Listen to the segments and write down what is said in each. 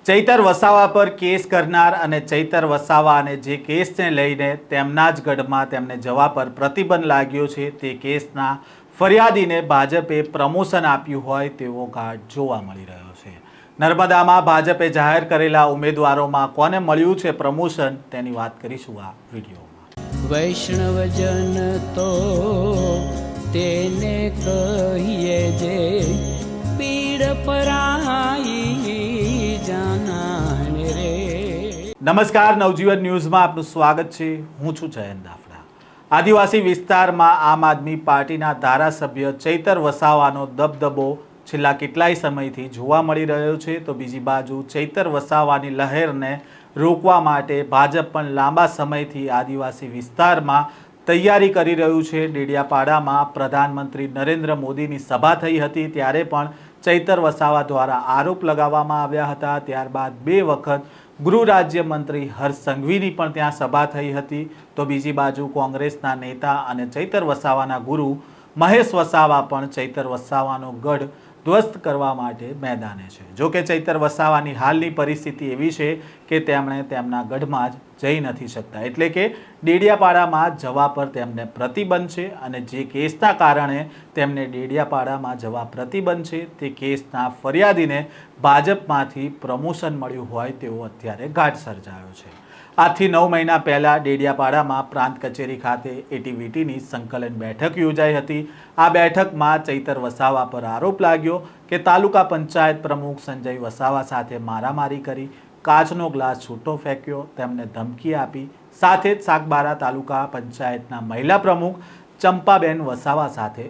ચૈતર વસાવા પર કેસ કરનાર અને ચૈતર વસાવા અને જે કેસને લઈને તેમના જ ગઢમાં તેમને જવા પર પ્રતિબંધ લાગ્યો છે તે કેસના ફરિયાદીને ભાજપે પ્રમોશન આપ્યું હોય તેવો ઘાટ જોવા મળી રહ્યો છે। નર્મદામાં ભાજપે જાહેર કરેલા ઉમેદવારોમાં કોને મળ્યું છે પ્રમોશન તેની વાત કરીશું આ વિડીયોમાં। વૈષ્ણવજન તો તેને કહીએ જે પીડ પરાઈ જાનાને રે। નમસ્કાર, નવજીવન ન્યૂઝમાં આપનું સ્વાગત છે। હું છું જયંત દાફડા। આદિવાસી વિસ્તારમાં આમ આદમી પાર્ટીના ધારાસભ્ય ચૈતર વસાવાનો દબદબો છેલ્લા કેટલાય સમયથી જોવા મળી રહ્યો છે, તો બીજી બાજુ ચૈતર વસાવાની લહેરને રોકવા માટે ભાજપ પણ લાંબા સમયથી આદિવાસી વિસ્તારમાં તૈયારી કરી રહ્યું છે। ડેડિયાપાડામાં પ્રધાનમંત્રી નરેન્દ્ર મોદીની સભા થઈ હતી ત્યારે પણ ચૈતર વસાવા દ્વારા આરોપ લગાવવામાં આવ્યા હતા। ત્યારબાદ 2 વખત ગૃહ રાજ્યમંત્રી હર્ષ સંઘવીની પણ ત્યાં સભા થઈ હતી। તો બીજી બાજુ કોંગ્રેસના નેતા અને ચૈતર વસાવાના ગુરુ મહેશ વસાવા પણ ચૈતર વસાવાનો ગઢ ધ્વસ્ત કરવા માટે મેદાને છે। જો કે ચૈતર વસાવાની હાલની પરિસ્થિતિ એવી છે કે તેમણે તેમના ગઢમાં જ જઈ નથી શકતા, એટલે કે ડેડિયાપાડામાં જવા પર તેમને પ્રતિબંધ છે અને જે કેસના કારણે તેમને ડેડિયાપાડામાં જવા પ્રતિબંધ છે તે કેસના ફરિયાદીને ભાજપમાંથી પ્રમોશન મળ્યું હોય તેવો અત્યારે ઘાટ સર્જાયો છે। આજથી 9 મહિના પહેલાં ડેડિયાપાડામાં પ્રાંત કચેરી ખાતે એટીવીટીની સંકલન બેઠક યોજાઈ હતી। આ બેઠકમાં ચૈતર વસાવા પર આરોપ લાગ્યો કે તાલુકા પંચાયત પ્રમુખ સંજય વસાવા સાથે મારામારી કરી, કાચનો ગ્લાસ છૂટો ફેંક્યો, તેમને ધમકી આપી, સાથે જ સાગબારા તાલુકા પંચાયતના મહિલા પ્રમુખ ચંપાબેન વસાવા સાથે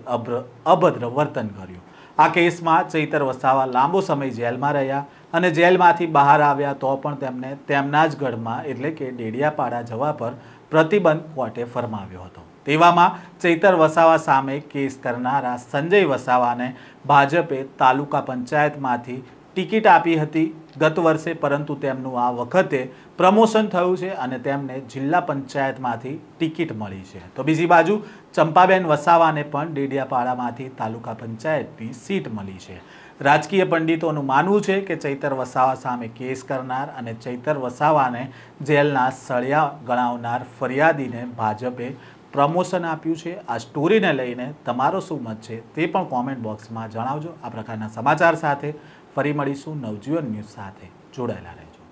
અભદ્ર વર્તન કર્યું। આ કેસમાં ચૈતર વસાવા લાંબો સમય જેલમાં રહ્યા અને જેલમાંથી બહાર આવ્યા તો પણ તેમને તેમના જ ગઢમાં એટલે કે ડેડિયાપાડા જવા પર પ્રતિબંધ કોર્ટે ફરમાવ્યો હતો। તેવામાં ચૈતર વસાવા સામે કેસ કરનારા સંજય વસાવાને ભાજપે તાલુકા પંચાયતમાંથી ટિકિટ આપી હતી ગત વર્ષે, પરંતુ તેમનું આ વખતે પ્રમોશન થયું છે અને તેમને જિલ્લા પંચાયતમાંથી ટિકિટ મળી છે। તો બીજી બાજુ ચંપાબેન વસાવાને પણ ડેડિયાપાડામાંથી તાલુકા પંચાયતની સીટ મળી છે। રાજકીય પંડિતોનું માનવું છે કે ચૈતર વસાવા સામે કેસ કરનાર અને ચૈતર વસાવાને જેલના સળિયા ગણાવનાર ફરિયાદીને ભાજપે પ્રમોશન આપ્યું છે। આ સ્ટોરીને લઈને તમારો શું મત છે તે પણ કોમેન્ટ બોક્સમાં જણાવજો। આ પ્રકારના સમાચાર સાથે ફરી મળીશું। નવજીવન ન્યૂઝ સાથે જોડાયેલા રહેજો।